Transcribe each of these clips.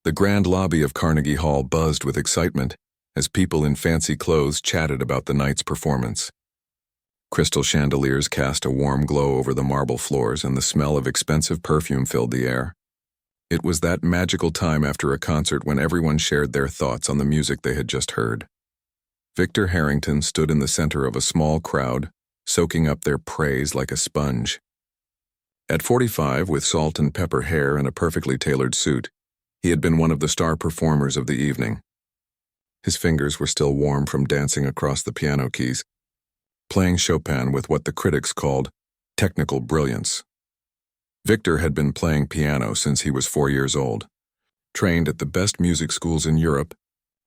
The grand lobby of Carnegie Hall buzzed with excitement as people in fancy clothes chatted about the night's performance. Crystal chandeliers cast a warm glow over the marble floors, and the smell of expensive perfume filled the air. It was that magical time after a concert when everyone shared their thoughts on the music they had just heard. Victor Harrington stood in the center of a small crowd, soaking up their praise like a sponge. At 45, with salt and pepper hair and a perfectly tailored suit, he had been one of the star performers of the evening. His fingers were still warm from dancing across the piano keys, playing Chopin with what the critics called technical brilliance. Victor had been playing piano since he was 4 years old, trained at the best music schools in Europe,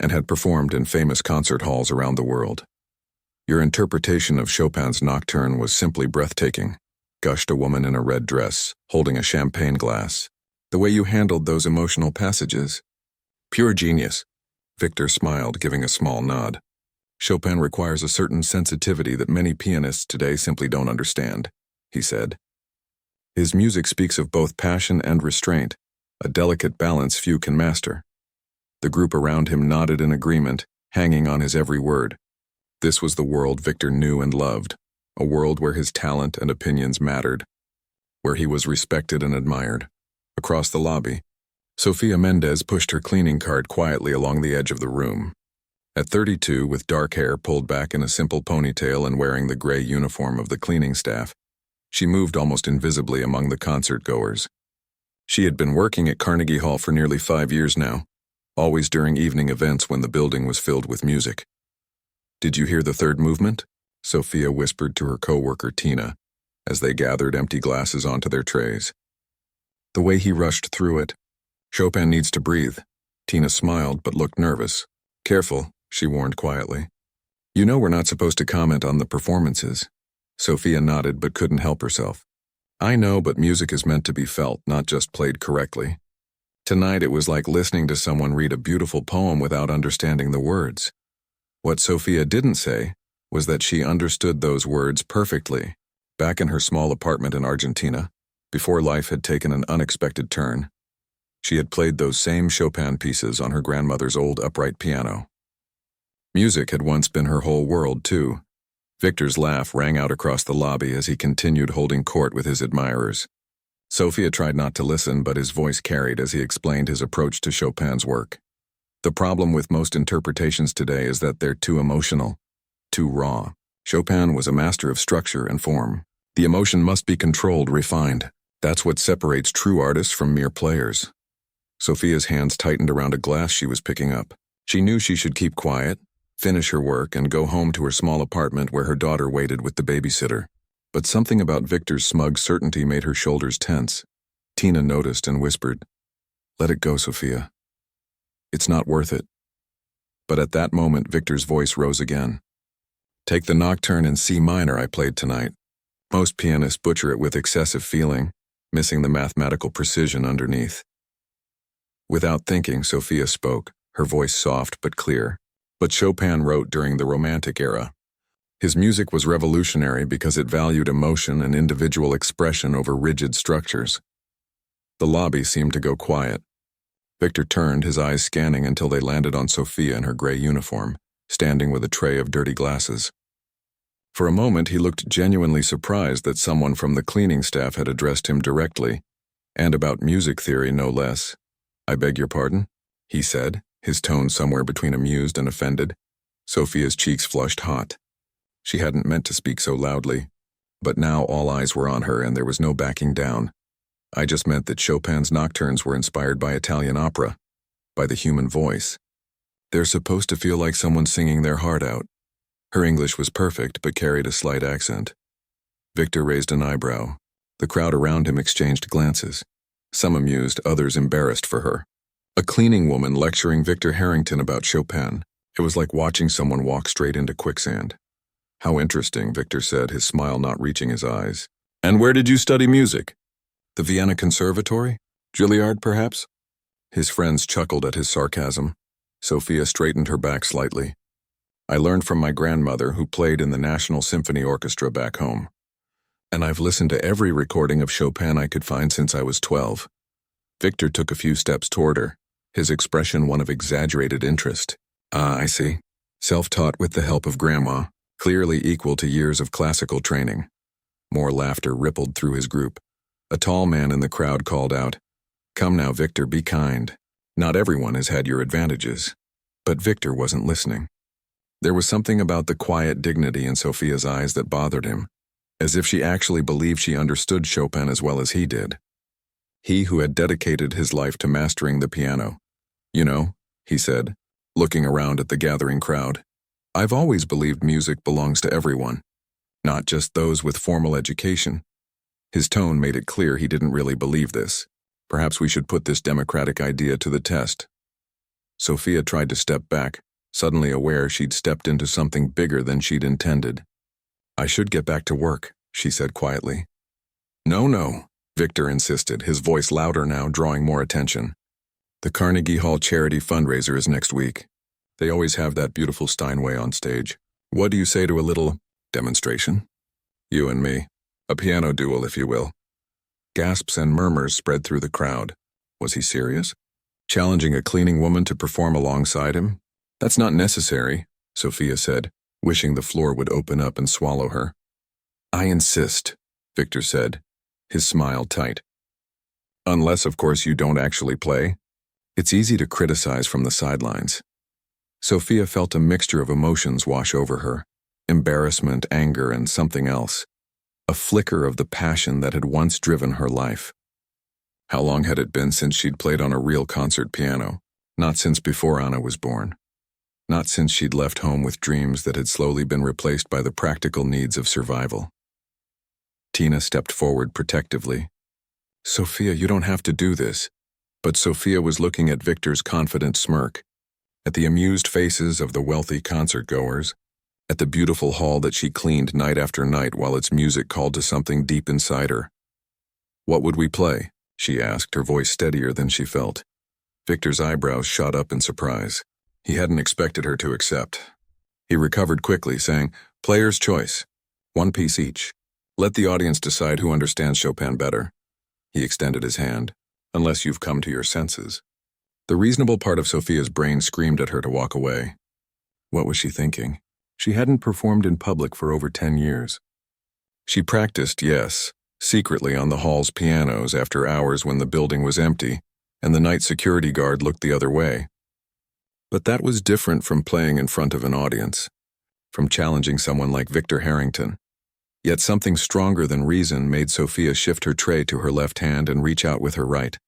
and had performed in famous concert halls around the world. "Your interpretation of Chopin's Nocturne was simply breathtaking," gushed a woman in a red dress, holding a champagne glass. "The way you handled those emotional passages. Pure genius." Victor smiled, giving a small nod. "Chopin requires a certain sensitivity that many pianists today simply don't understand," he said. "His music speaks of both passion and restraint, a delicate balance few can master." The group around him nodded in agreement, hanging on his every word. This was the world Victor knew and loved, a world where his talent and opinions mattered, where he was respected and admired. Across the lobby, Sofia Mendez pushed her cleaning cart quietly along the edge of the room. At 32, with dark hair pulled back in a simple ponytail and wearing the gray uniform of the cleaning staff, she moved almost invisibly among the concert-goers. She had been working at Carnegie Hall for nearly 5 years now, always during evening events when the building was filled with music. "Did you hear the third movement?" Sofia whispered to her coworker Tina, as they gathered empty glasses onto their trays. "The way he rushed through it. Chopin needs to breathe." Tina smiled but looked nervous. "Careful," she warned quietly. "You know we're not supposed to comment on the performances." Sofia nodded but couldn't help herself. "I know, but music is meant to be felt, not just played correctly. Tonight it was like listening to someone read a beautiful poem without understanding the words." What Sofia didn't say was that she understood those words perfectly, back in her small apartment in Argentina, before life had taken an unexpected turn. She had played those same Chopin pieces on her grandmother's old upright piano. Music had once been her whole world, too. Victor's laugh rang out across the lobby as he continued holding court with his admirers. Sofia tried not to listen, but his voice carried as he explained his approach to Chopin's work. "The problem with most interpretations today is that they're too emotional, too raw. Chopin was a master of structure and form. The emotion must be controlled, refined. That's what separates true artists from mere players." Sofia's hands tightened around a glass she was picking up. She knew she should keep quiet, finish her work, and go home to her small apartment where her daughter waited with the babysitter. But something about Victor's smug certainty made her shoulders tense. Tina noticed and whispered, "Let it go, Sofia. It's not worth it." But at that moment, Victor's voice rose again. "Take the Nocturne in C minor I played tonight. Most pianists butcher it with excessive feeling, missing the mathematical precision underneath." Without thinking, Sofia spoke, her voice soft but clear. "But Chopin wrote during the Romantic era. His music was revolutionary because it valued emotion and individual expression over rigid structures." The lobby seemed to go quiet. Victor turned, his eyes scanning until they landed on Sofia in her gray uniform, standing with a tray of dirty glasses. For a moment, he looked genuinely surprised that someone from the cleaning staff had addressed him directly, and about music theory no less. "I beg your pardon?" he said, his tone somewhere between amused and offended. Sofia's cheeks flushed hot. She hadn't meant to speak so loudly, but now all eyes were on her and there was no backing down. "I just meant that Chopin's nocturnes were inspired by Italian opera, by the human voice. They're supposed to feel like someone singing their heart out." Her English was perfect but carried a slight accent. Victor raised an eyebrow. The crowd around him exchanged glances, some amused, others embarrassed for her. A cleaning woman lecturing Victor Harrington about Chopin. It was like watching someone walk straight into quicksand. "How interesting," Victor said, his smile not reaching his eyes. "And where did you study music?" "The Vienna Conservatory? Juilliard, perhaps?" His friends chuckled at his sarcasm. Sofia straightened her back slightly. "I learned from my grandmother, who played in the National Symphony Orchestra back home. And I've listened to every recording of Chopin I could find since I was 12. Victor took a few steps toward her, his expression one of exaggerated interest. Ah, I see. Self-taught with the help of Grandma, clearly equal to years of classical training. More laughter rippled through his group. A tall man in the crowd called out, "Come now, Victor, be kind. Not everyone has had your advantages." But Victor wasn't listening. There was something about the quiet dignity in Sophia's eyes that bothered him, as if she actually believed she understood Chopin as well as he did. He who had dedicated his life to mastering the piano. "You know," he said, looking around at the gathering crowd, "I've always believed music belongs to everyone, not just those with formal education." His tone made it clear he didn't really believe this. Perhaps we should put this democratic idea to the test. Sophia tried to step back, suddenly aware she'd stepped into something bigger than she'd intended. "I should get back to work," she said quietly. No, Victor insisted, his voice louder now, drawing more attention. "The Carnegie Hall charity fundraiser is next week. They always have that beautiful Steinway on stage. What do you say to a little demonstration? You and me. A piano duel, if you will." Gasps and murmurs spread through the crowd. Was he serious? Challenging a cleaning woman to perform alongside him? "That's not necessary," Sophia said, wishing the floor would open up and swallow her. "I insist," Victor said, his smile tight. "Unless, of course, you don't actually play. It's easy to criticize from the sidelines." Sophia felt a mixture of emotions wash over her, embarrassment, anger, and something else. A flicker of the passion that had once driven her life. How long had it been since she'd played on a real concert piano? Not since before Anna was born. Not since she'd left home with dreams that had slowly been replaced by the practical needs of survival. Tina stepped forward protectively. "Sophia, you don't have to do this." But Sophia was looking at Victor's confident smirk, at the amused faces of the wealthy concert-goers, at the beautiful hall that she cleaned night after night while its music called to something deep inside her. "What would we play?" she asked, her voice steadier than she felt. Victor's eyebrows shot up in surprise. He hadn't expected her to accept. He recovered quickly, saying, "Player's choice. One piece each. Let the audience decide who understands Chopin better." He extended his hand. "Unless you've come to your senses." The reasonable part of Sophia's brain screamed at her to walk away. What was she thinking? She hadn't performed in public for over 10 years. She practiced, yes, secretly on the hall's pianos after hours when the building was empty and the night security guard looked the other way. But that was different from playing in front of an audience, from challenging someone like Victor Harrington. Yet something stronger than reason made Sophia shift her tray to her left hand and reach out with her right.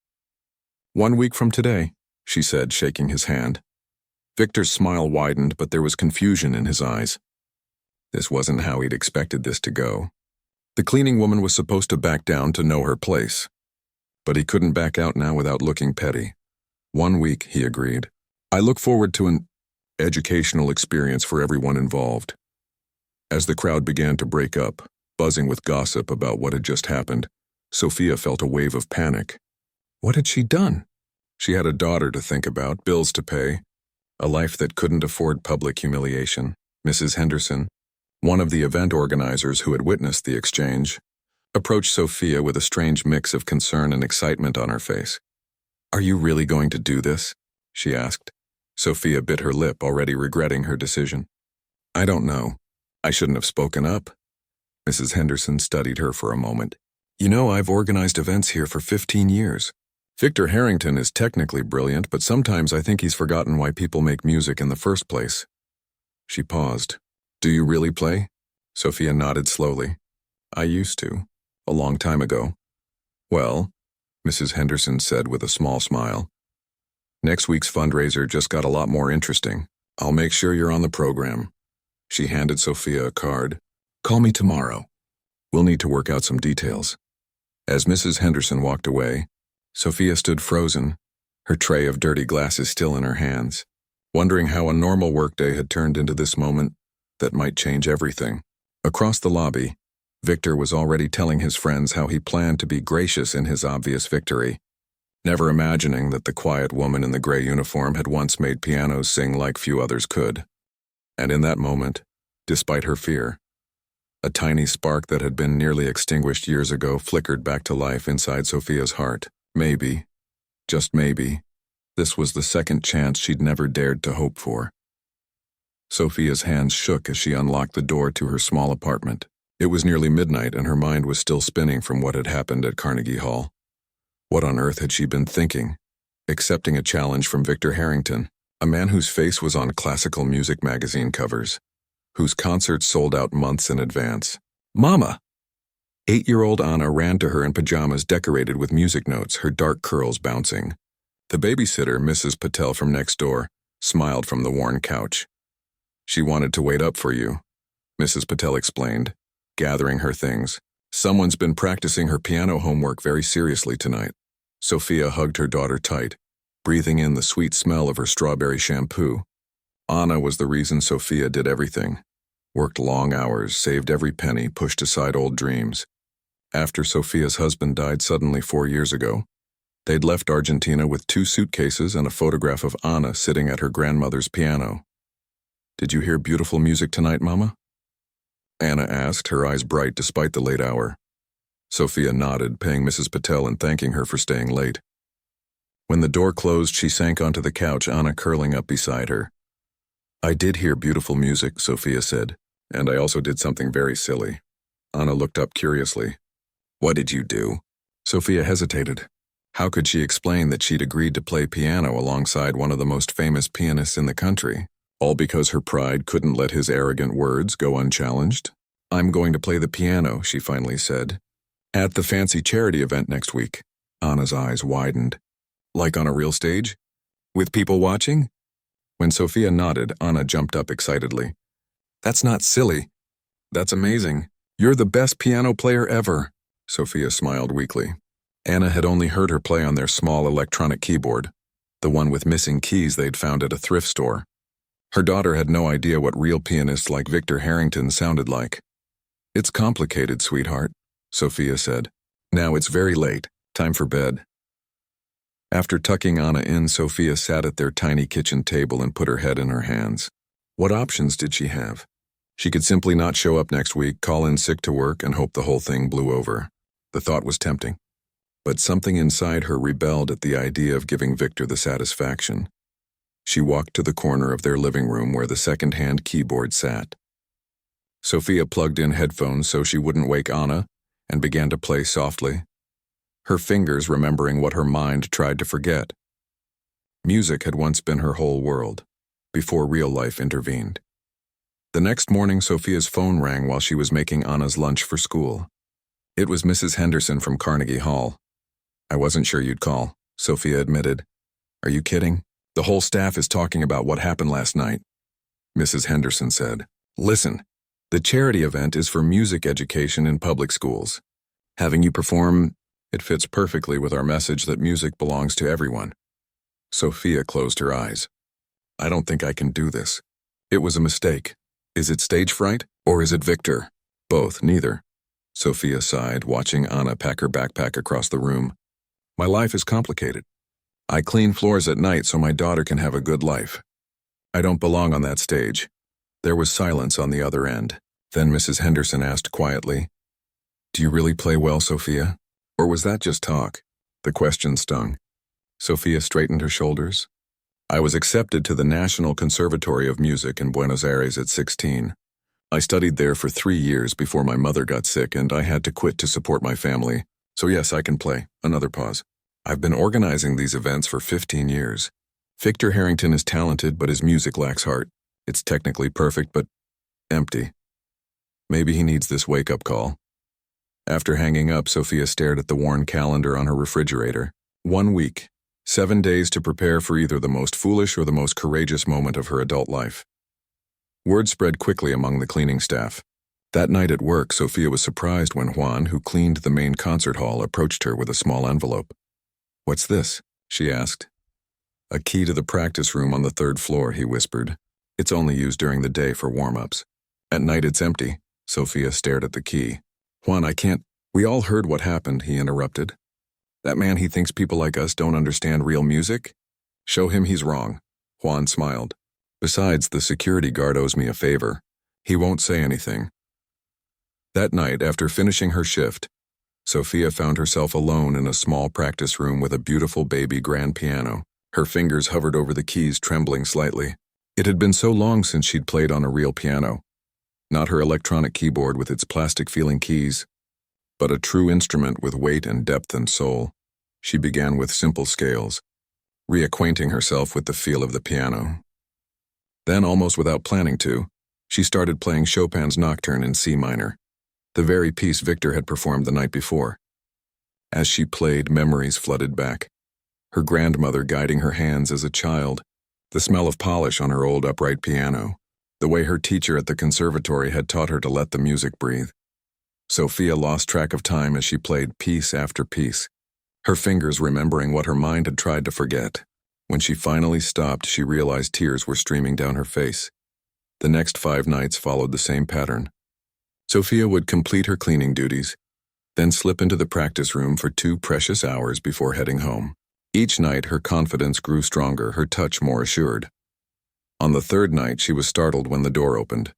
"1 week from today," she said, shaking his hand. Victor's smile widened, but there was confusion in his eyes. This wasn't how he'd expected this to go. The cleaning woman was supposed to back down to know her place. But he couldn't back out now without looking petty. 1 week, he agreed. "I look forward to an educational experience for everyone involved." As the crowd began to break up, buzzing with gossip about what had just happened, Sophia felt a wave of panic. What had she done? She had a daughter to think about, bills to pay, a life that couldn't afford public humiliation. Mrs. Henderson, one of the event organizers who had witnessed the exchange, approached Sophia with a strange mix of concern and excitement on her face. "Are you really going to do this?" she asked. Sophia bit her lip, already regretting her decision. "I don't know. I shouldn't have spoken up." Mrs. Henderson studied her for a moment. "You know, I've organized events here for 15 years. Victor Harrington is technically brilliant, but sometimes I think he's forgotten why people make music in the first place." She paused. "Do you really play?" Sophia nodded slowly. "I used to, a long time ago." "Well," Mrs. Henderson said with a small smile, "next week's fundraiser just got a lot more interesting. I'll make sure you're on the program." She handed Sophia a card. "Call me tomorrow. We'll need to work out some details." As Mrs. Henderson walked away, Sophia stood frozen, her tray of dirty glasses still in her hands, wondering how a normal workday had turned into this moment that might change everything. Across the lobby, Victor was already telling his friends how he planned to be gracious in his obvious victory, never imagining that the quiet woman in the gray uniform had once made pianos sing like few others could. And in that moment, despite her fear, a tiny spark that had been nearly extinguished years ago flickered back to life inside Sophia's heart. Maybe, just maybe, This was the second chance she'd never dared to hope for. Sophia's hands shook as she unlocked the door to her small apartment. It was nearly midnight and her mind was still spinning from what had happened at Carnegie Hall. What on earth had she been thinking? Accepting a challenge from Victor Harrington, a man whose face was on classical music magazine covers, whose concerts sold out months in advance. Mama! 8-year-old Anna ran to her in pajamas decorated with music notes, her dark curls bouncing. The babysitter, Mrs. Patel from next door, smiled from the worn couch. She wanted to wait up for you, Mrs. Patel explained, gathering her things. Someone's been practicing her piano homework very seriously tonight. Sophia hugged her daughter tight, breathing in the sweet smell of her strawberry shampoo. Anna was the reason Sophia did everything. Worked long hours, saved every penny, pushed aside old dreams. After Sophia's husband died suddenly 4 years ago, they'd left Argentina with 2 suitcases and a photograph of Anna sitting at her grandmother's piano. Did you hear beautiful music tonight, Mama? Anna asked, her eyes bright despite the late hour. Sophia nodded, paying Mrs. Patel and thanking her for staying late. When the door closed, she sank onto the couch, Anna curling up beside her. I did hear beautiful music, Sophia said, and I also did something very silly. Anna looked up curiously. What did you do? Sophia hesitated. How could she explain that she'd agreed to play piano alongside one of the most famous pianists in the country? All because her pride couldn't let his arrogant words go unchallenged? I'm going to play the piano, she finally said. At the fancy charity event next week. Anna's eyes widened. Like on a real stage? With people watching? When Sophia nodded, Anna jumped up excitedly. That's not silly. That's amazing. You're the best piano player ever. Sophia smiled weakly. Anna had only heard her play on their small electronic keyboard, the one with missing keys they'd found at a thrift store. Her daughter had no idea what real pianists like Victor Harrington sounded like. It's complicated, sweetheart, Sophia said. Now it's very late. Time for bed. After tucking Anna in, Sophia sat at their tiny kitchen table and put her head in her hands. What options did she have? She could simply not show up next week, call in sick to work, and hope the whole thing blew over. The thought was tempting. But something inside her rebelled at the idea of giving Victor the satisfaction. She walked to the corner of their living room where the second-hand keyboard sat. Sophia plugged in headphones so she wouldn't wake Anna and began to play softly, her fingers remembering what her mind tried to forget. Music had once been her whole world, before real life intervened. The next morning, Sophia's phone rang while she was making Anna's lunch for school. It was Mrs. Henderson from Carnegie Hall. I wasn't sure you'd call, Sophia admitted. Are you kidding? The whole staff is talking about what happened last night, Mrs. Henderson said. Listen, the charity event is for music education in public schools. Having you perform, it fits perfectly with our message that music belongs to everyone. Sophia closed her eyes. I don't think I can do this. It was a mistake. Is it stage fright, or is it Victor? Both, neither. Sophia sighed, watching Anna pack her backpack across the room. My life is complicated. I clean floors at night so my daughter can have a good life. I don't belong on that stage. There was silence on the other end. Then Mrs. Henderson asked quietly, Do you really play well, Sophia? Or was that just talk? The question stung. Sophia straightened her shoulders. I was accepted to the National Conservatory of Music in Buenos Aires at 16. I studied there for 3 years before my mother got sick and I had to quit to support my family. So yes, I can play. Another pause. I've been organizing these events for 15 years. Victor Harrington is talented, but his music lacks heart. It's technically perfect, but empty. Maybe he needs this wake-up call. After hanging up, Sophia stared at the worn calendar on her refrigerator. 1 week. 7 days to prepare for either the most foolish or the most courageous moment of her adult life. Word spread quickly among the cleaning staff. That night at work, Sophia was surprised when Juan, who cleaned the main concert hall, approached her with a small envelope. What's this? She asked. A key to the practice room on the 3rd floor, he whispered. It's only used during the day for warm-ups. At night it's empty. Sophia stared at the key. Juan, I can't. We all heard what happened, he interrupted. That man, he thinks people like us don't understand real music? Show him he's wrong. Juan smiled. Besides, the security guard owes me a favor. He won't say anything. That night, after finishing her shift, Sophia found herself alone in a small practice room with a beautiful baby grand piano. Her fingers hovered over the keys, trembling slightly. It had been so long since she'd played on a real piano. Not her electronic keyboard with its plastic-feeling keys, but a true instrument with weight and depth and soul. She began with simple scales, reacquainting herself with the feel of the piano. Then, almost without planning to, she started playing Chopin's Nocturne in C minor, the very piece Victor had performed the night before. As she played, memories flooded back. Her grandmother guiding her hands as a child, the smell of polish on her old upright piano, the way her teacher at the conservatory had taught her to let the music breathe. Sophia lost track of time as she played piece after piece, her fingers remembering what her mind had tried to forget. When she finally stopped, she realized tears were streaming down her face. The next 5 nights followed the same pattern. Sophia would complete her cleaning duties, then slip into the practice room for 2 precious hours before heading home. Each night, her confidence grew stronger, her touch more assured. On the 3rd night, she was startled when the door opened.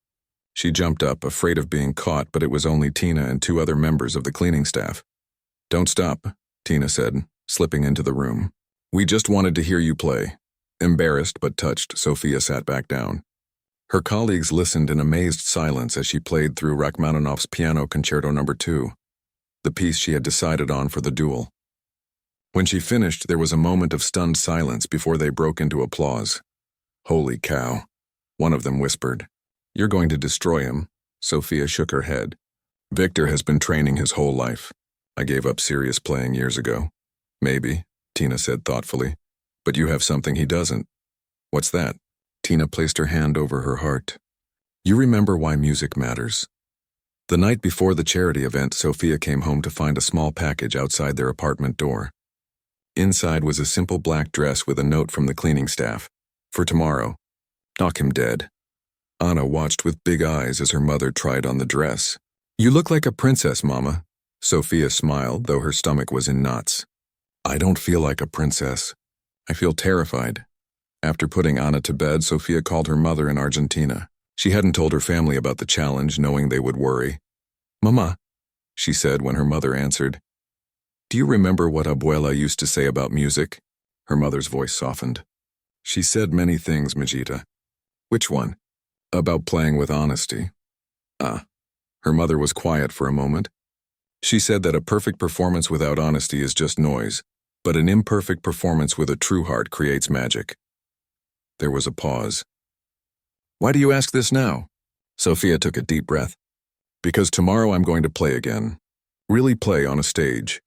She jumped up, afraid of being caught, but it was only Tina and 2 other members of the cleaning staff. "Don't stop," Tina said, slipping into the room. "We just wanted to hear you play." Embarrassed but touched, Sophia sat back down. Her colleagues listened in amazed silence as she played through Rachmaninoff's Piano Concerto No. 2, the piece she had decided on for the Duel. When she finished, there was a moment of stunned silence before they broke into applause. "Holy cow," one of them whispered. "You're going to destroy him." Sophia shook her head. "Victor has been training his whole life. I gave up serious playing years ago." "Maybe," Tina said thoughtfully, "but you have something he doesn't." "What's that?" Tina placed her hand over her heart. "You remember why music matters." The night before the charity event, Sophia came home to find a small package outside their apartment door. Inside was a simple black dress with a note from the cleaning staff. "For tomorrow. Knock him dead." Anna watched with big eyes as her mother tried on the dress. "You look like a princess, Mama." Sophia smiled, though her stomach was in knots. "I don't feel like a princess. I feel terrified." After putting Anna to bed, Sophia called her mother in Argentina. She hadn't told her family about the challenge, knowing they would worry. "Mama," she said when her mother answered, "do you remember what Abuela used to say about music?" Her mother's voice softened. "She said many things, Majita." "Which one?" "About playing with honesty." "Ah." Her mother was quiet for a moment. "She said that a perfect performance without honesty is just noise, but an imperfect performance with a true heart creates magic." There was a pause. "Why do you ask this now?" Sophia took a deep breath. "Because tomorrow I'm going to play again. Really play on a stage."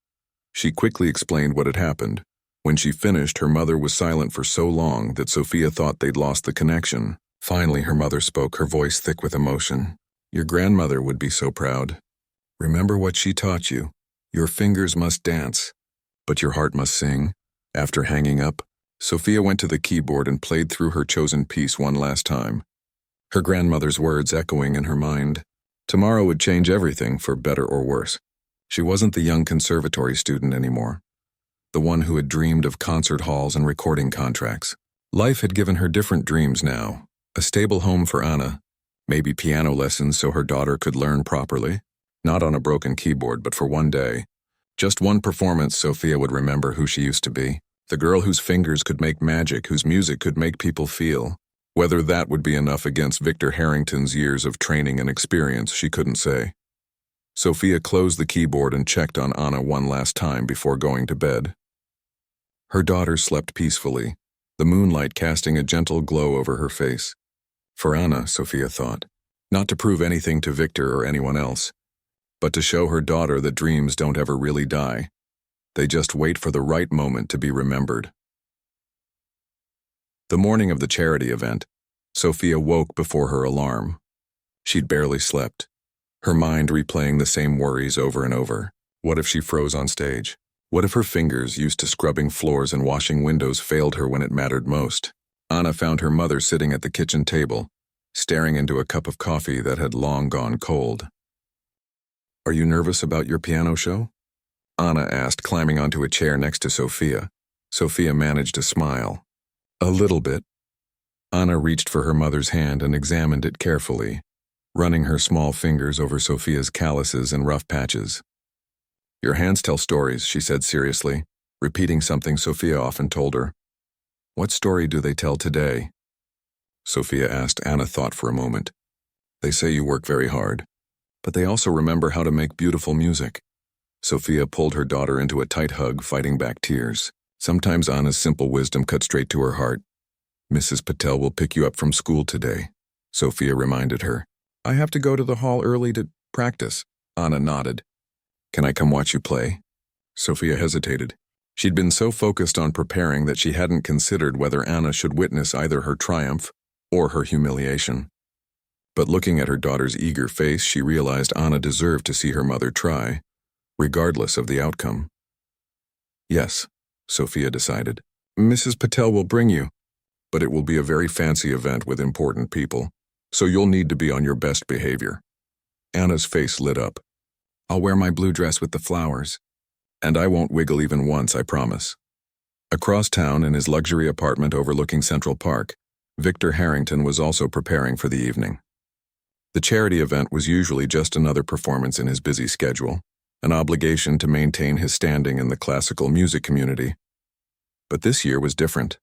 She quickly explained what had happened. When she finished, her mother was silent for so long that Sophia thought they'd lost the connection. Finally, her mother spoke, her voice thick with emotion. "Your grandmother would be so proud. Remember what she taught you. Your fingers must dance, but your heart must sing." After hanging up, Sophia went to the keyboard and played through her chosen piece one last time, her grandmother's words echoing in her mind. Tomorrow would change everything, for better or worse. She wasn't the young conservatory student anymore, the one who had dreamed of concert halls and recording contracts. Life had given her different dreams now. A stable home for Anna, maybe piano lessons so her daughter could learn properly, not on a broken keyboard, but for one day. Just one performance, Sophia would remember who she used to be. The girl whose fingers could make magic, whose music could make people feel. Whether that would be enough against Victor Harrington's years of training and experience, she couldn't say. Sophia closed the keyboard and checked on Anna one last time before going to bed. Her daughter slept peacefully, the moonlight casting a gentle glow over her face. For Anna, Sophia thought, not to prove anything to Victor or anyone else, but to show her daughter that dreams don't ever really die. They just wait for the right moment to be remembered. The morning of the charity event, Sophia woke before her alarm. She'd barely slept, her mind replaying the same worries over and over. What if she froze on stage? What if her fingers, used to scrubbing floors and washing windows, failed her when it mattered most? Anna found her mother sitting at the kitchen table, staring into a cup of coffee that had long gone cold. "Are you nervous about your piano show?" Anna asked, climbing onto a chair next to Sophia. Sophia managed a smile. "A little bit." Anna reached for her mother's hand and examined it carefully, running her small fingers over Sophia's calluses and rough patches. "Your hands tell stories," she said seriously, repeating something Sophia often told her. What story do they tell today? Sophia asked. Anna thought for a moment. They say you work very hard, but they also remember how to make beautiful music. Sophia pulled her daughter into a tight hug, fighting back tears. Sometimes Anna's simple wisdom cut straight to her heart. Mrs. Patel will pick you up from school today, Sophia reminded her. I have to go to the hall early to practice. Anna nodded. Can I come watch you play? Sophia hesitated. She'd been so focused on preparing that she hadn't considered whether Anna should witness either her triumph or her humiliation. But looking at her daughter's eager face, she realized Anna deserved to see her mother try, regardless of the outcome. Yes, Sophia decided. Mrs. Patel will bring you, but it will be a very fancy event with important people, so you'll need to be on your best behavior. Anna's face lit up. I'll wear my blue dress with the flowers. And I won't wiggle even once, I promise. Across town in his luxury apartment overlooking Central Park, Victor Harrington was also preparing for the evening. The charity event was usually just another performance in his busy schedule, an obligation to maintain his standing in the classical music community. But this year was different.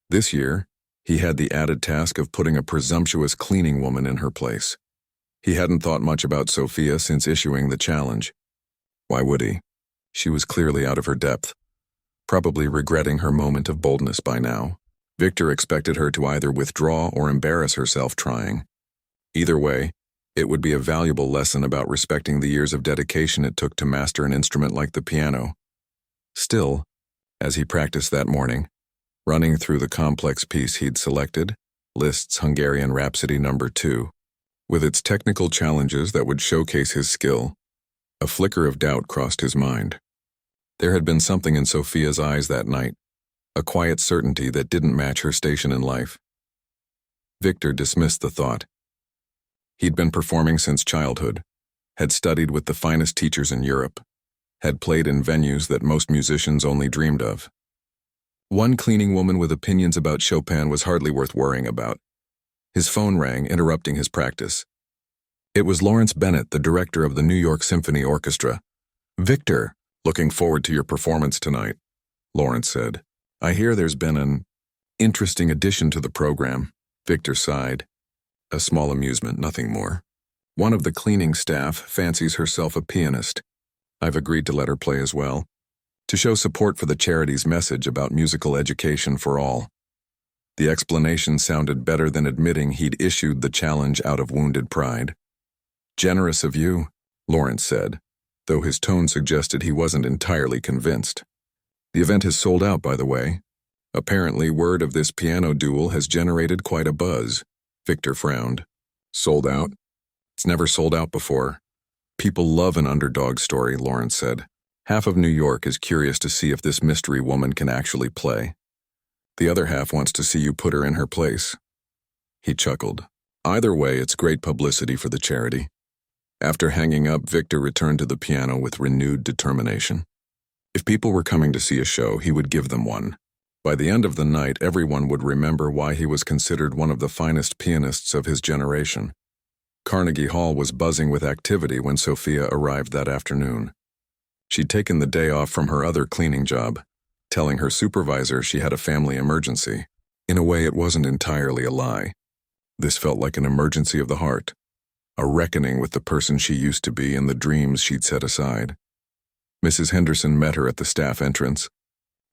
This year, he had the added task of putting a presumptuous cleaning woman in her place. He hadn't thought much about Sophia since issuing the challenge. Why would he? She was clearly out of her depth, probably regretting her moment of boldness by now. Victor expected her to either withdraw or embarrass herself trying. Either way, it would be a valuable lesson about respecting the years of dedication it took to master an instrument like the piano. Still, as he practiced that morning, running through the complex piece he'd selected, Liszt's Hungarian Rhapsody No. 2, with its technical challenges that would showcase his skill, a flicker of doubt crossed his mind. There had been something in Sophia's eyes that night, a quiet certainty that didn't match her station in life. Victor dismissed the thought. He'd been performing since childhood, had studied with the finest teachers in Europe, had played in venues that most musicians only dreamed of. One cleaning woman with opinions about Chopin was hardly worth worrying about. His phone rang, interrupting his practice. It was Lawrence Bennett, the director of the New York Symphony Orchestra. Victor, looking forward to your performance tonight, Lawrence said. I hear there's been an interesting addition to the program. Victor sighed. A small amusement, nothing more. One of the cleaning staff fancies herself a pianist. I've agreed to let her play as well, to show support for the charity's message about musical education for all. The explanation sounded better than admitting he'd issued the challenge out of wounded pride. Generous of you, Lawrence said, though his tone suggested he wasn't entirely convinced. The event is sold out, by the way. Apparently, word of this piano duel has generated quite a buzz. Victor frowned. Sold out? It's never sold out before. People love an underdog story, Lawrence said. Half of New York is curious to see if this mystery woman can actually play. The other half wants to see you put her in her place. He chuckled. Either way, it's great publicity for the charity. After hanging up, Victor returned to the piano with renewed determination. If people were coming to see a show, he would give them one. By the end of the night, everyone would remember why he was considered one of the finest pianists of his generation. Carnegie Hall was buzzing with activity when Sophia arrived that afternoon. She'd taken the day off from her other cleaning job, telling her supervisor she had a family emergency. In a way, it wasn't entirely a lie. This felt like an emergency of the heart, a reckoning with the person she used to be and the dreams she'd set aside. Mrs. Henderson met her at the staff entrance,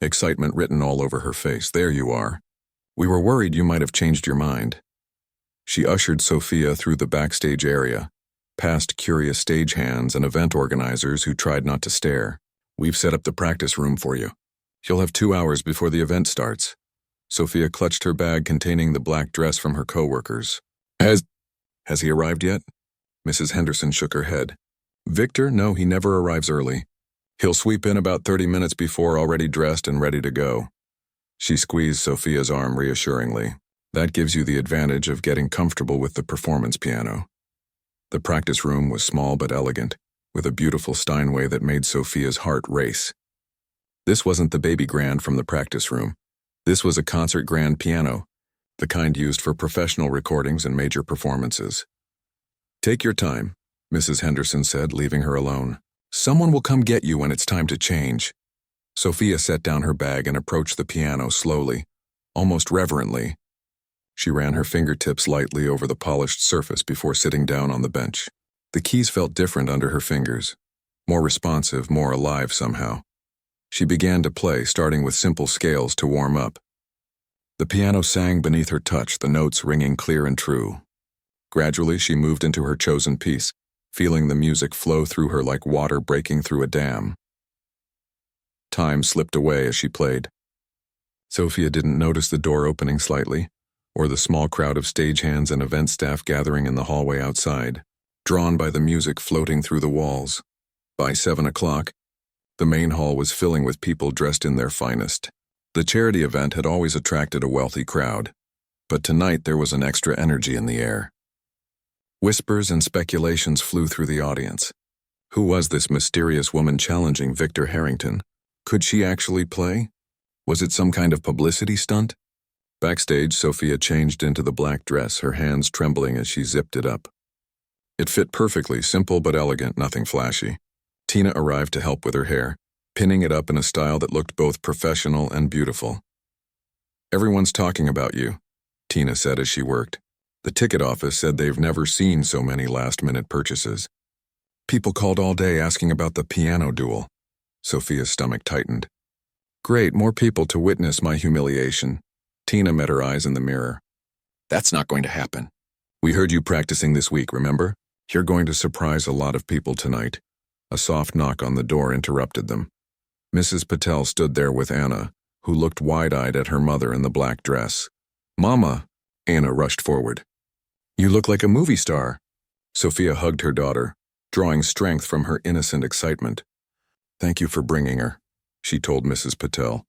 excitement written all over her face. There you are. We were worried you might have changed your mind. She ushered Sophia through the backstage area, past curious stagehands and event organizers who tried not to stare. We've set up the practice room for you. You'll have 2 hours before the event starts. Sophia clutched her bag containing the black dress from her co-workers. Has he arrived yet? Mrs. Henderson shook her head. Victor, no, he never arrives early. He'll sweep in about 30 minutes before, already dressed and ready to go. She squeezed Sophia's arm reassuringly. That gives you the advantage of getting comfortable with the performance piano. The practice room was small but elegant, with a beautiful Steinway that made Sophia's heart race. This wasn't the baby grand from the practice room. This was a concert grand piano, the kind used for professional recordings and major performances. Take your time, Mrs. Henderson said, leaving her alone. Someone will come get you when it's time to change. Sophia set down her bag and approached the piano slowly, almost reverently. She ran her fingertips lightly over the polished surface before sitting down on the bench. The keys felt different under her fingers, more responsive, more alive somehow. She began to play, starting with simple scales to warm up. The piano sang beneath her touch, the notes ringing clear and true. Gradually, she moved into her chosen piece, feeling the music flow through her like water breaking through a dam. Time slipped away as she played. Sophia didn't notice the door opening slightly, or the small crowd of stagehands and event staff gathering in the hallway outside, drawn by the music floating through the walls. By 7 o'clock, the main hall was filling with people dressed in their finest. The charity event had always attracted a wealthy crowd, but tonight there was an extra energy in the air. Whispers and speculations flew through the audience. Who was this mysterious woman challenging Victor Harrington? Could she actually play? Was it some kind of publicity stunt? Backstage, Sophia changed into the black dress, her hands trembling as she zipped it up. It fit perfectly, simple but elegant, nothing flashy. Tina arrived to help with her hair, pinning it up in a style that looked both professional and beautiful. "Everyone's talking about you," Tina said as she worked. "The ticket office said they've never seen so many last-minute purchases. People called all day asking about the piano duel." Sophia's stomach tightened. "Great, more people to witness my humiliation." Tina met her eyes in the mirror. "That's not going to happen. We heard you practicing this week, remember? You're going to surprise a lot of people tonight." A soft knock on the door interrupted them. Mrs. Patel stood there with Anna, who looked wide-eyed at her mother in the black dress. "Mama!" Anna rushed forward. "You look like a movie star." Sophia hugged her daughter, drawing strength from her innocent excitement. "Thank you for bringing her," she told Mrs. Patel.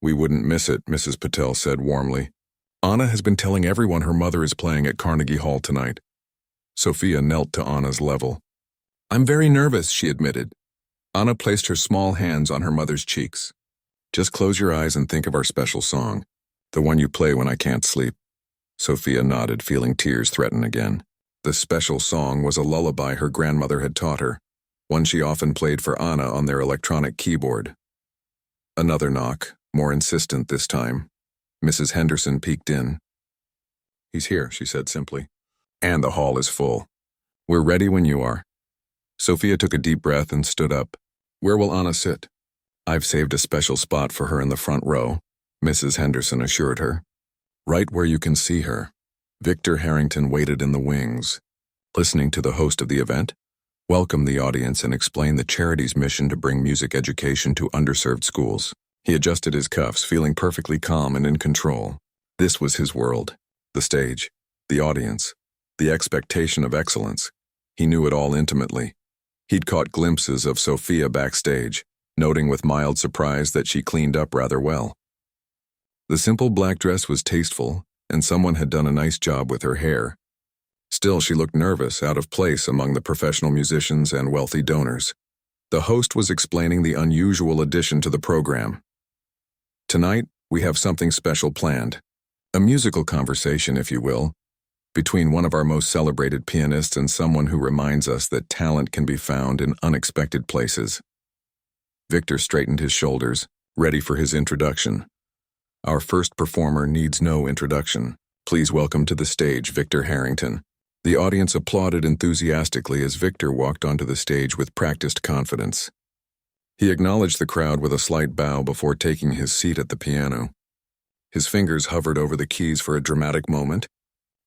"We wouldn't miss it," Mrs. Patel said warmly. "Anna has been telling everyone her mother is playing at Carnegie Hall tonight." Sophia knelt to Anna's level. "I'm very nervous," she admitted. Anna placed her small hands on her mother's cheeks. "Just close your eyes and think of our special song, the one you play when I can't sleep." Sophia nodded, feeling tears threaten again. The special song was a lullaby her grandmother had taught her, one she often played for Anna on their electronic keyboard. Another knock, more insistent this time. Mrs. Henderson peeked in. "He's here," she said simply. "And the hall is full. We're ready when you are." Sophia took a deep breath and stood up. "Where will Anna sit?" "I've saved a special spot for her in the front row," Mrs. Henderson assured her. "Right where you can see her." Victor Harrington waited in the wings, listening to the host of the event, welcome the audience and explain the charity's mission to bring music education to underserved schools. He adjusted his cuffs, feeling perfectly calm and in control. This was his world. The stage, the audience, the expectation of excellence. He knew it all intimately. He'd caught glimpses of Sophia backstage, noting with mild surprise that she cleaned up rather well. The simple black dress was tasteful, and someone had done a nice job with her hair. Still, she looked nervous, out of place among the professional musicians and wealthy donors. The host was explaining the unusual addition to the program. "Tonight, we have something special planned. A musical conversation, if you will, between one of our most celebrated pianists and someone who reminds us that talent can be found in unexpected places." Victor straightened his shoulders, ready for his introduction. "Our first performer needs no introduction. Please welcome to the stage Victor Harrington." The audience applauded enthusiastically as Victor walked onto the stage with practiced confidence. He acknowledged the crowd with a slight bow before taking his seat at the piano. His fingers hovered over the keys for a dramatic moment,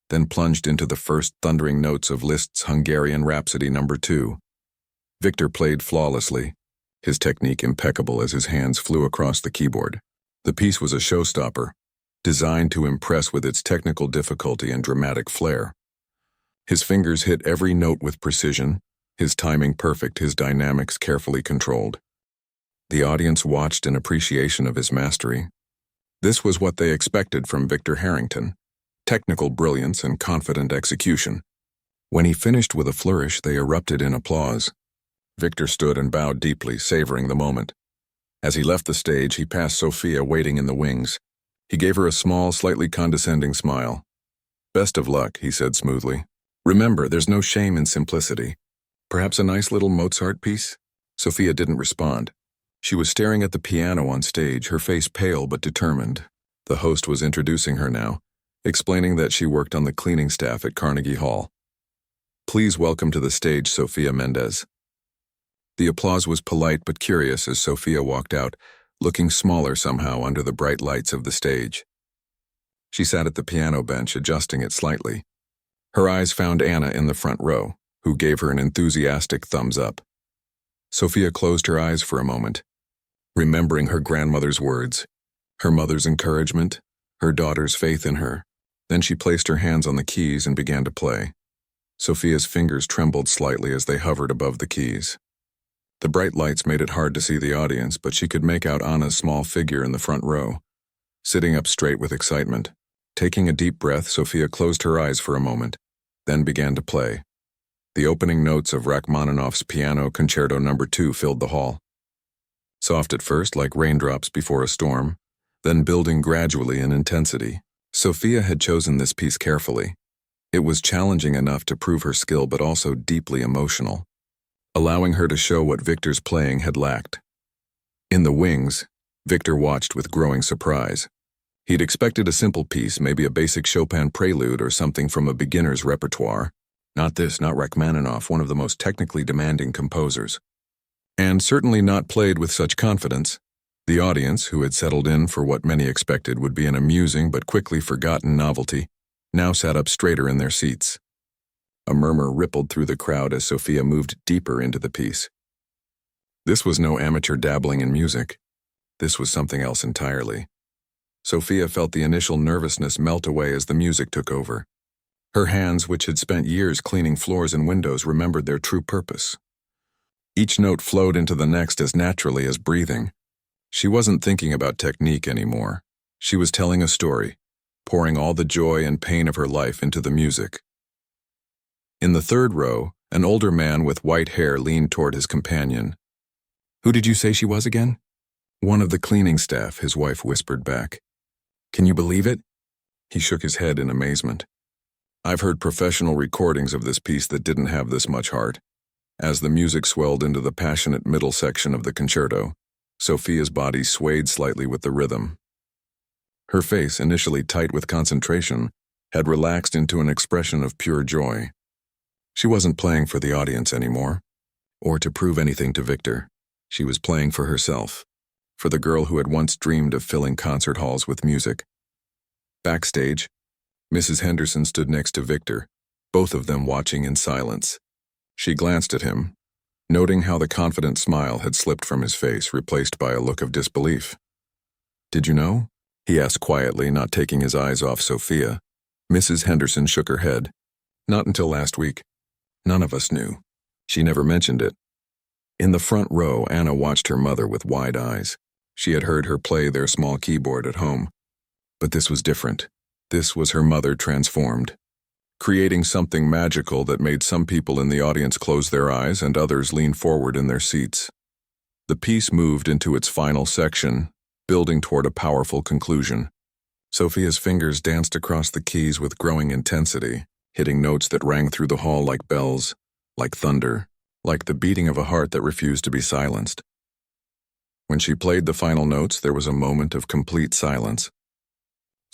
then plunged into the first thundering notes of Liszt's Hungarian Rhapsody No. 2. Victor played flawlessly, his technique impeccable as his hands flew across the keyboard. The piece was a showstopper, designed to impress with its technical difficulty and dramatic flair. His fingers hit every note with precision, his timing perfect, his dynamics carefully controlled. The audience watched in appreciation of his mastery. This was what they expected from Victor Harrington: technical brilliance and confident execution. When he finished with a flourish, they erupted in applause. Victor stood and bowed deeply, savoring the moment. As he left the stage, he passed Sophia waiting in the wings. He gave her a small, slightly condescending smile. "Best of luck," he said smoothly. "Remember, there's no shame in simplicity. Perhaps a nice little Mozart piece?" Sophia didn't respond. She was staring at the piano on stage, her face pale but determined. The host was introducing her now, explaining that she worked on the cleaning staff at Carnegie Hall. Please welcome to the stage Sophia Mendez. The applause was polite but curious as Sophia walked out, looking smaller somehow under the bright lights of the stage. She sat at the piano bench, adjusting it slightly. Her eyes found Anna in the front row, who gave her an enthusiastic thumbs up. Sophia closed her eyes for a moment, remembering her grandmother's words, her mother's encouragement, her daughter's faith in her. Then she placed her hands on the keys and began to play. Sophia's fingers trembled slightly as they hovered above the keys. The bright lights made it hard to see the audience, but she could make out Anna's small figure in the front row, sitting up straight with excitement. Taking a deep breath, Sophia closed her eyes for a moment, then began to play. The opening notes of Rachmaninoff's Piano Concerto No. 2 filled the hall. Soft at first, like raindrops before a storm, then building gradually in intensity. Sophia had chosen this piece carefully. It was challenging enough to prove her skill but also deeply emotional, allowing her to show what Victor's playing had lacked. In the wings, Victor watched with growing surprise. He'd expected a simple piece, maybe a basic Chopin prelude or something from a beginner's repertoire. Not this, not Rachmaninoff, one of the most technically demanding composers. And certainly not played with such confidence. The audience, who had settled in for what many expected would be an amusing but quickly forgotten novelty, now sat up straighter in their seats. A murmur rippled through the crowd as Sophia moved deeper into the piece. This was no amateur dabbling in music. This was something else entirely. Sophia felt the initial nervousness melt away as the music took over. Her hands, which had spent years cleaning floors and windows, remembered their true purpose. Each note flowed into the next as naturally as breathing. She wasn't thinking about technique anymore. She was telling a story, pouring all the joy and pain of her life into the music. In the third row, an older man with white hair leaned toward his companion. "Who did you say she was again?" "One of the cleaning staff," his wife whispered back. "Can you believe it?" He shook his head in amazement. "I've heard professional recordings of this piece that didn't have this much heart." As the music swelled into the passionate middle section of the concerto, Sophia's body swayed slightly with the rhythm. Her face, initially tight with concentration, had relaxed into an expression of pure joy. She wasn't playing for the audience anymore, or to prove anything to Victor. She was playing for herself, for the girl who had once dreamed of filling concert halls with music. Backstage, Mrs. Henderson stood next to Victor, both of them watching in silence. She glanced at him, noting how the confident smile had slipped from his face, replaced by a look of disbelief. "Did you know?" he asked quietly, not taking his eyes off Sophia. Mrs. Henderson shook her head. "Not until last week. None of us knew. She never mentioned it." In the front row, Anna watched her mother with wide eyes. She had heard her play their small keyboard at home. But this was different. This was her mother transformed, creating something magical that made some people in the audience close their eyes and others lean forward in their seats. The piece moved into its final section, building toward a powerful conclusion. Sophia's fingers danced across the keys with growing intensity, hitting notes that rang through the hall like bells, like thunder, like the beating of a heart that refused to be silenced. When she played the final notes, there was a moment of complete silence.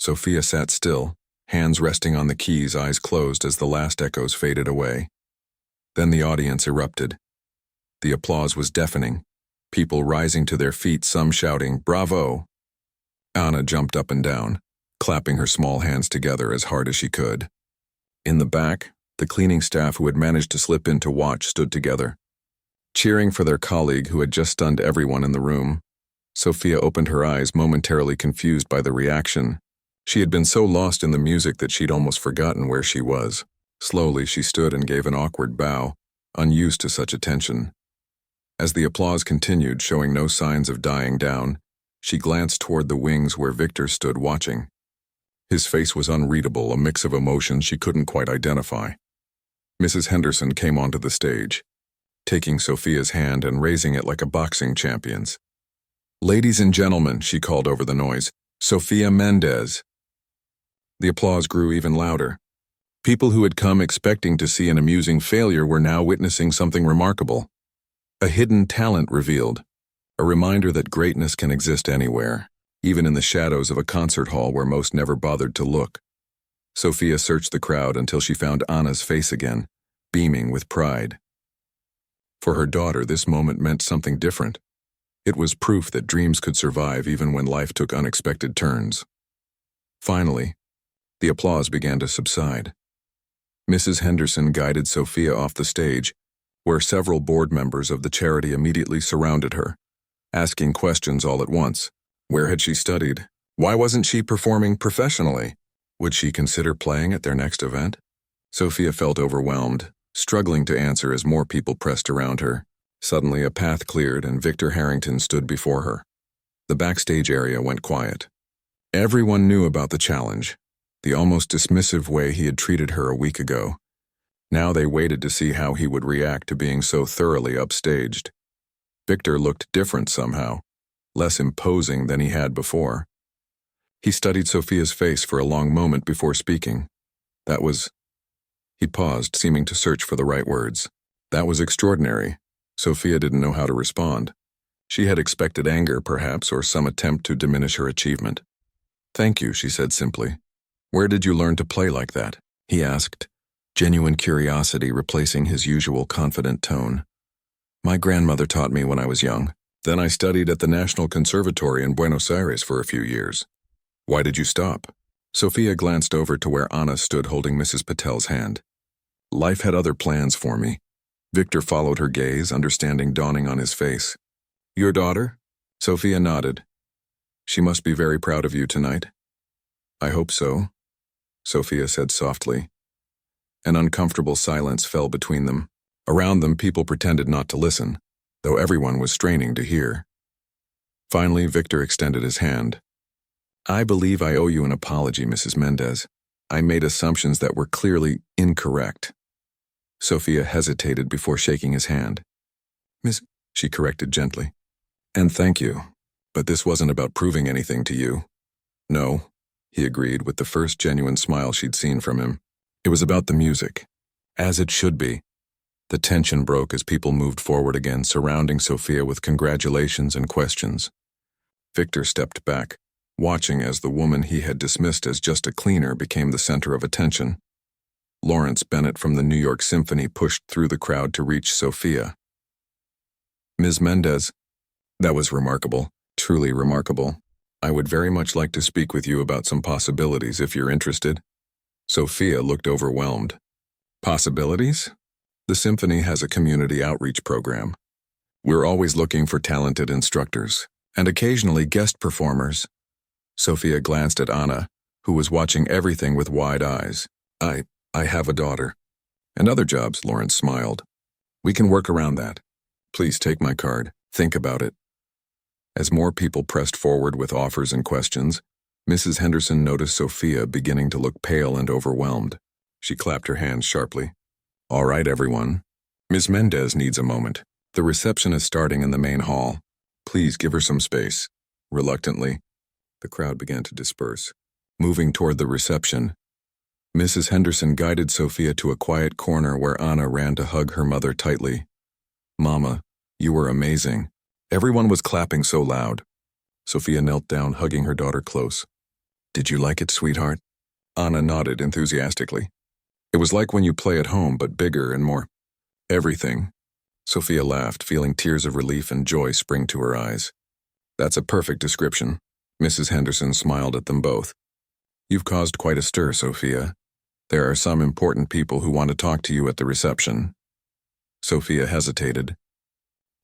Sophia sat still, hands resting on the keys, eyes closed as the last echoes faded away. Then the audience erupted. The applause was deafening, people rising to their feet, some shouting, "Bravo!" Anna jumped up and down, clapping her small hands together as hard as she could. In the back, the cleaning staff who had managed to slip in to watch stood together, cheering for their colleague who had just stunned everyone in the room. Sophia opened her eyes, momentarily confused by the reaction. She had been so lost in the music that she'd almost forgotten where she was. Slowly, she stood and gave an awkward bow, unused to such attention. As the applause continued, showing no signs of dying down, she glanced toward the wings where Victor stood watching. His face was unreadable, a mix of emotions she couldn't quite identify. Mrs. Henderson came onto the stage, taking Sophia's hand and raising it like a boxing champion's. "Ladies and gentlemen," she called over the noise, "Sophia Mendez." The applause grew even louder. People who had come expecting to see an amusing failure were now witnessing something remarkable. A hidden talent revealed, a reminder that greatness can exist anywhere, even in the shadows of a concert hall where most never bothered to look. Sophia searched the crowd until she found Anna's face again, beaming with pride. For her daughter, this moment meant something different. It was proof that dreams could survive even when life took unexpected turns. Finally, the applause began to subside. Mrs. Henderson guided Sophia off the stage, where several board members of the charity immediately surrounded her, asking questions all at once. Where had she studied? Why wasn't she performing professionally? Would she consider playing at their next event? Sophia felt overwhelmed, struggling to answer as more people pressed around her. Suddenly, a path cleared and Victor Harrington stood before her. The backstage area went quiet. Everyone knew about the challenge, the almost dismissive way he had treated her a week ago. Now they waited to see how he would react to being so thoroughly upstaged. Victor looked different somehow, less imposing than he had before. He studied Sophia's face for a long moment before speaking. He paused, seeming to search for the right words. That was extraordinary. Sophia didn't know how to respond. She had expected anger, perhaps, or some attempt to diminish her achievement. Thank you, she said simply. Where did you learn to play like that? He asked, genuine curiosity replacing his usual confident tone. My grandmother taught me when I was young. Then I studied at the National Conservatory in Buenos Aires for a few years. Why did you stop? Sophia glanced over to where Anna stood holding Mrs. Patel's hand. Life had other plans for me. Victor followed her gaze, understanding dawning on his face. Your daughter? Sophia nodded. She must be very proud of you tonight. I hope so, Sophia said softly. An uncomfortable silence fell between them. Around them, people pretended not to listen, though everyone was straining to hear. Finally, Victor extended his hand. I believe I owe you an apology, Mrs. Mendez. I made assumptions that were clearly incorrect. Sophia hesitated before shaking his hand. Miss, she corrected gently. And thank you, but this wasn't about proving anything to you. No, he agreed with the first genuine smile she'd seen from him. It was about the music, as it should be. The tension broke as people moved forward again, surrounding Sophia with congratulations and questions. Victor stepped back, watching as the woman he had dismissed as just a cleaner became the center of attention. Lawrence Bennett from the New York Symphony pushed through the crowd to reach Sophia. Ms. Mendez, that was remarkable, truly remarkable. I would very much like to speak with you about some possibilities if you're interested. Sophia looked overwhelmed. Possibilities? The symphony has a community outreach program. We're always looking for talented instructors, and occasionally guest performers. Sophia glanced at Anna, who was watching everything with wide eyes. I have a daughter. And other jobs, Lawrence smiled. We can work around that. Please take my card. Think about it. As more people pressed forward with offers and questions, Mrs. Henderson noticed Sophia beginning to look pale and overwhelmed. She clapped her hands sharply. All right, everyone. Ms. Mendez needs a moment. The reception is starting in the main hall. Please give her some space. Reluctantly, the crowd began to disperse. Moving toward the reception, Mrs. Henderson guided Sophia to a quiet corner where Anna ran to hug her mother tightly. Mama, you were amazing. Everyone was clapping so loud. Sophia knelt down, hugging her daughter close. Did you like it, sweetheart? Anna nodded enthusiastically. It was like when you play at home, but bigger and more. Everything. Sophia laughed, feeling tears of relief and joy spring to her eyes. That's a perfect description. Mrs. Henderson smiled at them both. You've caused quite a stir, Sophia. There are some important people who want to talk to you at the reception. Sophia hesitated,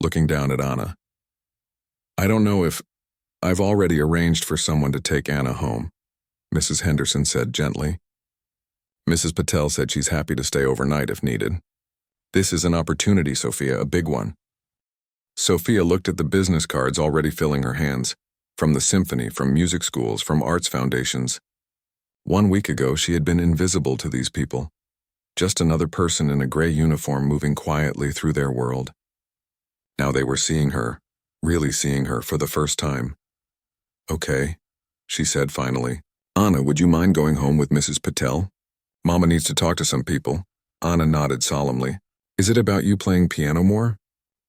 looking down at Anna. I don't know if I've already arranged for someone to take Anna home, Mrs. Henderson said gently. Mrs. Patel said she's happy to stay overnight if needed. This is an opportunity, Sophia, a big one. Sophia looked at the business cards already filling her hands, from the symphony, from music schools, from arts foundations. 1 week ago, she had been invisible to these people, just another person in a gray uniform moving quietly through their world. Now they were seeing her, really seeing her for the first time. Okay, she said finally. Anna, would you mind going home with Mrs. Patel? Mama needs to talk to some people. Anna nodded solemnly. Is it about you playing piano more?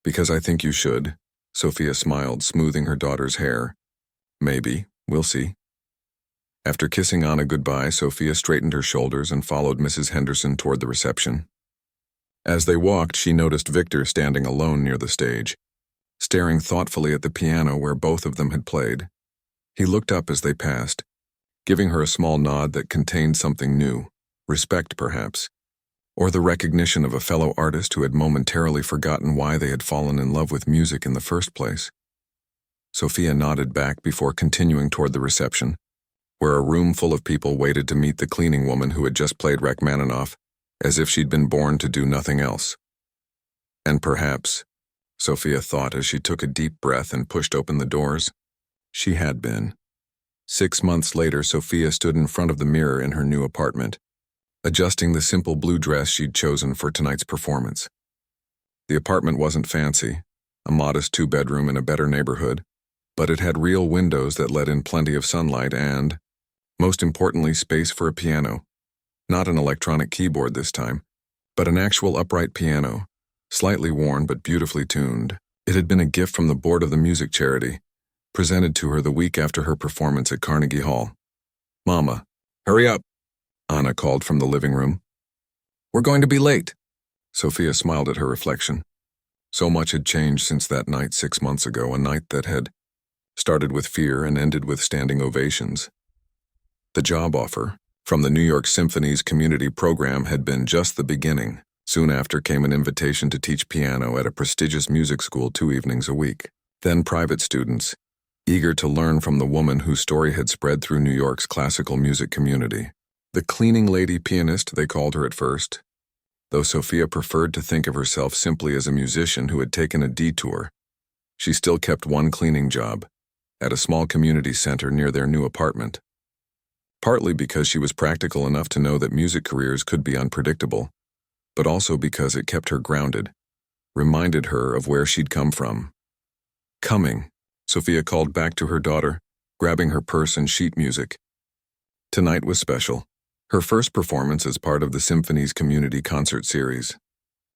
Because I think you should. Sophia smiled, smoothing her daughter's hair. Maybe, We'll see. After kissing Anna goodbye, Sophia straightened her shoulders and followed Mrs. Henderson toward the reception. As they walked, she noticed Victor standing alone near the stage, staring thoughtfully at the piano where both of them had played. He looked up as they passed, giving her a small nod that contained something new, respect perhaps, or the recognition of a fellow artist who had momentarily forgotten why they had fallen in love with music in the first place. Sophia nodded back before continuing toward the reception, where a room full of people waited to meet the cleaning woman who had just played Rachmaninoff, as if she'd been born to do nothing else. And perhaps, Sophia thought as she took a deep breath and pushed open the doors, she had been. 6 months later, Sophia stood in front of the mirror in her new apartment, adjusting the simple blue dress she'd chosen for tonight's performance. The apartment wasn't fancy, a modest 2-bedroom in a better neighborhood, but it had real windows that let in plenty of sunlight and, most importantly, space for a piano. Not an electronic keyboard this time, but an actual upright piano, slightly worn but beautifully tuned. It had been a gift from the board of the music charity, presented to her the week after her performance at Carnegie Hall. "Mama, hurry up," Anna called from the living room. "We're going to be late." Sophia smiled at her reflection. So much had changed since that night 6 months ago, a night that had started with fear and ended with standing ovations. The job offer from the New York Symphony's community program had been just the beginning. Soon after came an invitation to teach piano at a prestigious music school 2 evenings a week. Then private students, eager to learn from the woman whose story had spread through New York's classical music community. The cleaning lady pianist, they called her at first, though Sophia preferred to think of herself simply as a musician who had taken a detour. She still kept one cleaning job, at a small community center near their new apartment. Partly because she was practical enough to know that music careers could be unpredictable, but also because it kept her grounded, reminded her of where she'd come from. "Coming," Sophia called back to her daughter, grabbing her purse and sheet music. Tonight was special. Her first performance as part of the Symphony's community concert series.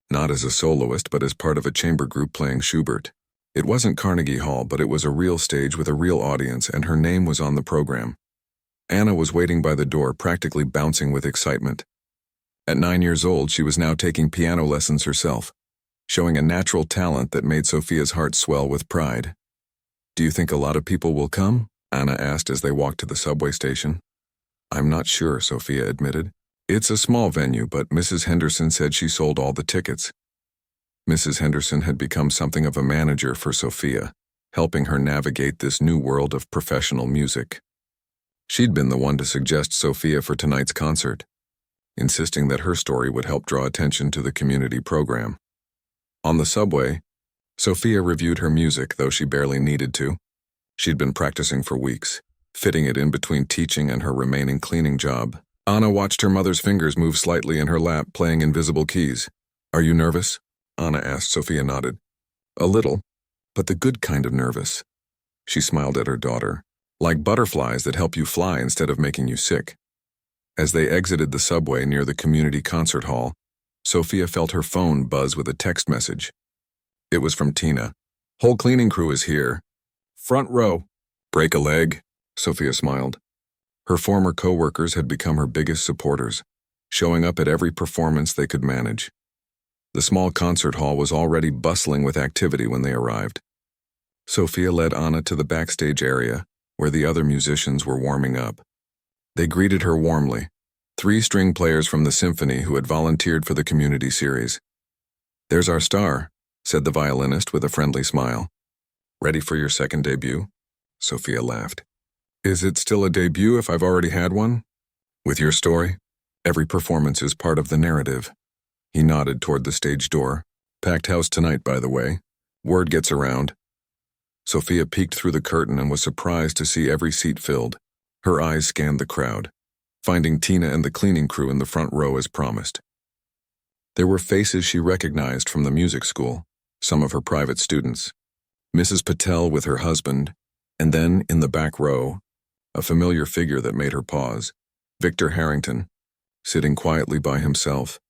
Not as a soloist, but as part of a chamber group playing Schubert. It wasn't Carnegie Hall, but it was a real stage with a real audience, and her name was on the program. Anna was waiting by the door, practically bouncing with excitement. At 9 years old, she was now taking piano lessons herself, showing a natural talent that made Sophia's heart swell with pride. "Do you think a lot of people will come?" Anna asked as they walked to the subway station. "I'm not sure," Sophia admitted. "It's a small venue, but Mrs. Henderson said she sold all the tickets." Mrs. Henderson had become something of a manager for Sophia, helping her navigate this new world of professional music. She'd been the one to suggest Sophia for tonight's concert, insisting that her story would help draw attention to the community program. On the subway, Sophia reviewed her music, though she barely needed to. She'd been practicing for weeks, fitting it in between teaching and her remaining cleaning job. Anna watched her mother's fingers move slightly in her lap, playing invisible keys. "Are you nervous?" Anna asked. Sophia nodded. "A little, but the good kind of nervous." She smiled at her daughter. "Like butterflies that help you fly instead of making you sick." As they exited the subway near the community concert hall, Sophia felt her phone buzz with a text message. It was from Tina. "Whole cleaning crew is here. Front row." "Break a leg?" Sophia smiled. Her former co-workers had become her biggest supporters, showing up at every performance they could manage. The small concert hall was already bustling with activity when they arrived. Sophia led Anna to the backstage area, where the other musicians were warming up. They greeted her warmly, 3 string players from the symphony who had volunteered for the community series. "There's our star," said the violinist with a friendly smile. "Ready for your second debut?" Sophia laughed. "Is it still a debut if I've already had one?" "With your story? Every performance is part of the narrative." He nodded toward the stage door. "Packed house tonight, by the way. Word gets around." Sophia peeked through the curtain and was surprised to see every seat filled. Her eyes scanned the crowd, finding Tina and the cleaning crew in the front row as promised. There were faces she recognized from the music school, some of her private students. Mrs. Patel with her husband, and then, in the back row, a familiar figure that made her pause, Victor Harrington, sitting quietly by himself.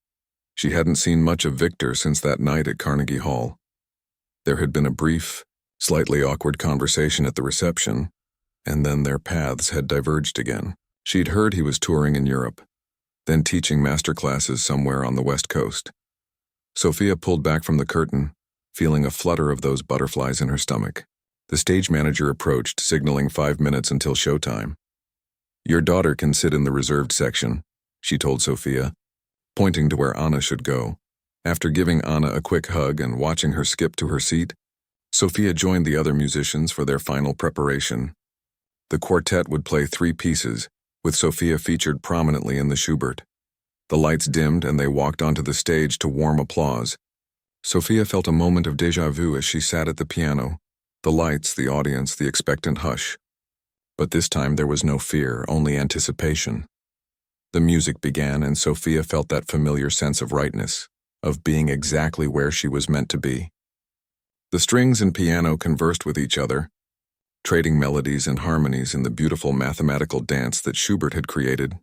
She hadn't seen much of Victor since that night at Carnegie Hall. There had been a brief, slightly awkward conversation at the reception, and then their paths had diverged again. She'd heard he was touring in Europe, then teaching master classes somewhere on the West Coast. Sophia pulled back from the curtain, feeling a flutter of those butterflies in her stomach. The stage manager approached, signaling 5 minutes until showtime. "Your daughter can sit in the reserved section," she told Sophia, pointing to where Anna should go. After giving Anna a quick hug and watching her skip to her seat, Sophia joined the other musicians for their final preparation. The quartet would play 3 pieces, with Sophia featured prominently in the Schubert. The lights dimmed and they walked onto the stage to warm applause. Sophia felt a moment of déjà vu as she sat at the piano, the lights, the audience, the expectant hush. But this time there was no fear, only anticipation. The music began and Sophia felt that familiar sense of rightness, of being exactly where she was meant to be. The strings and piano conversed with each other, trading melodies and harmonies in the beautiful mathematical dance that Schubert had created.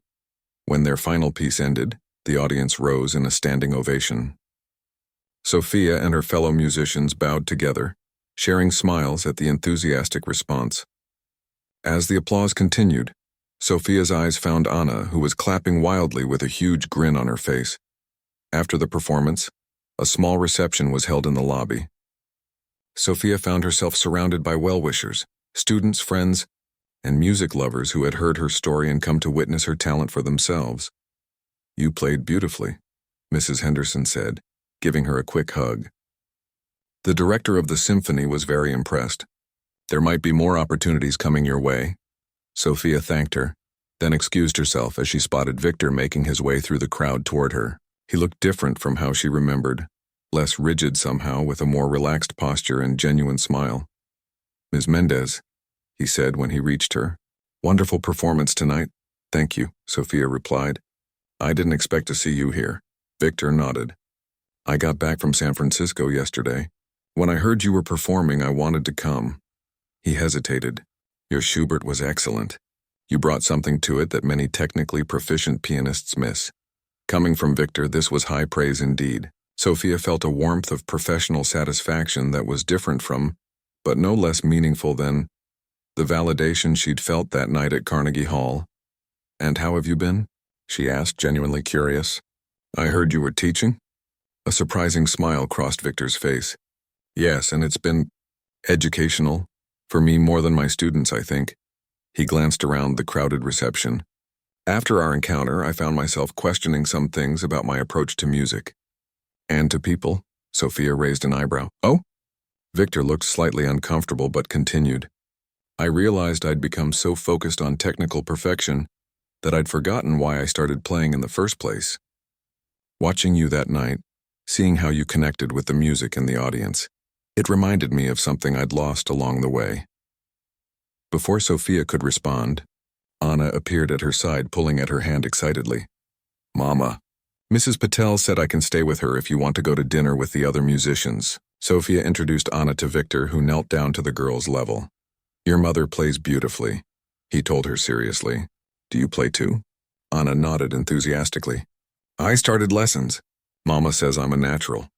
When their final piece ended, the audience rose in a standing ovation. Sophia and her fellow musicians bowed together, sharing smiles at the enthusiastic response. As the applause continued, Sophia's eyes found Anna, who was clapping wildly with a huge grin on her face. After the performance, a small reception was held in the lobby. Sophia found herself surrounded by well-wishers, students, friends, and music lovers who had heard her story and come to witness her talent for themselves. "You played beautifully," Mrs. Henderson said, giving her a quick hug. The director of the symphony was very impressed. "There might be more opportunities coming your way." Sophia thanked her, then excused herself as she spotted Victor making his way through the crowd toward her. He looked different from how she remembered, less rigid somehow, with a more relaxed posture and genuine smile. "Ms. Mendez," he said when he reached her. "Wonderful performance tonight." "Thank you," Sophia replied. "I didn't expect to see you here." Victor nodded. "I got back from San Francisco yesterday. When I heard you were performing, I wanted to come." He hesitated. "Your Schubert was excellent. You brought something to it that many technically proficient pianists miss." Coming from Victor, this was high praise indeed. Sophia felt a warmth of professional satisfaction that was different from, but no less meaningful than, the validation she'd felt that night at Carnegie Hall. "And how have you been?" she asked, genuinely curious. "I heard you were teaching?" A surprising smile crossed Victor's face. "Yes, and it's been educational. For me, more than my students, I think." He glanced around the crowded reception. "After our encounter, I found myself questioning some things about my approach to music." "And to people?" Sophia raised an eyebrow. "Oh?" Victor looked slightly uncomfortable but continued. "I realized I'd become so focused on technical perfection that I'd forgotten why I started playing in the first place. Watching you that night, seeing how you connected with the music and the audience, it reminded me of something I'd lost along the way." Before Sophia could respond, Anna appeared at her side, pulling at her hand excitedly. "Mama, Mrs. Patel said I can stay with her if you want to go to dinner with the other musicians." Sophia introduced Anna to Victor, who knelt down to the girl's level. "Your mother plays beautifully," he told her seriously. "Do you play too?" Anna nodded enthusiastically. "I started lessons. Mama says I'm a natural."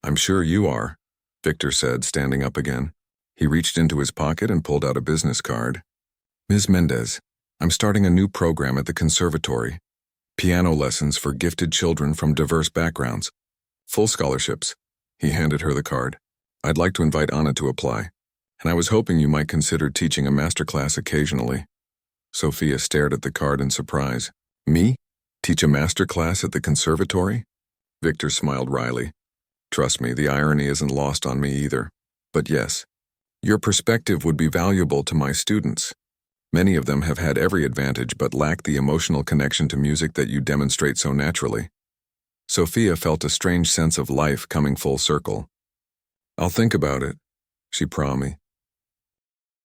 "I'm sure you are," Victor said, standing up again. He reached into his pocket and pulled out a business card. "Ms. Mendez, I'm starting a new program at the conservatory. Piano lessons for gifted children from diverse backgrounds. Full scholarships." He handed her the card. "I'd like to invite Anna to apply, and I was hoping you might consider teaching a masterclass occasionally." Sophia stared at the card in surprise. "Me? Teach a masterclass at the conservatory?" Victor smiled wryly. "Trust me, the irony isn't lost on me either. But yes, your perspective would be valuable to my students. Many of them have had every advantage but lack the emotional connection to music that you demonstrate so naturally." Sophia felt a strange sense of life coming full circle. "I'll think about it," she promised.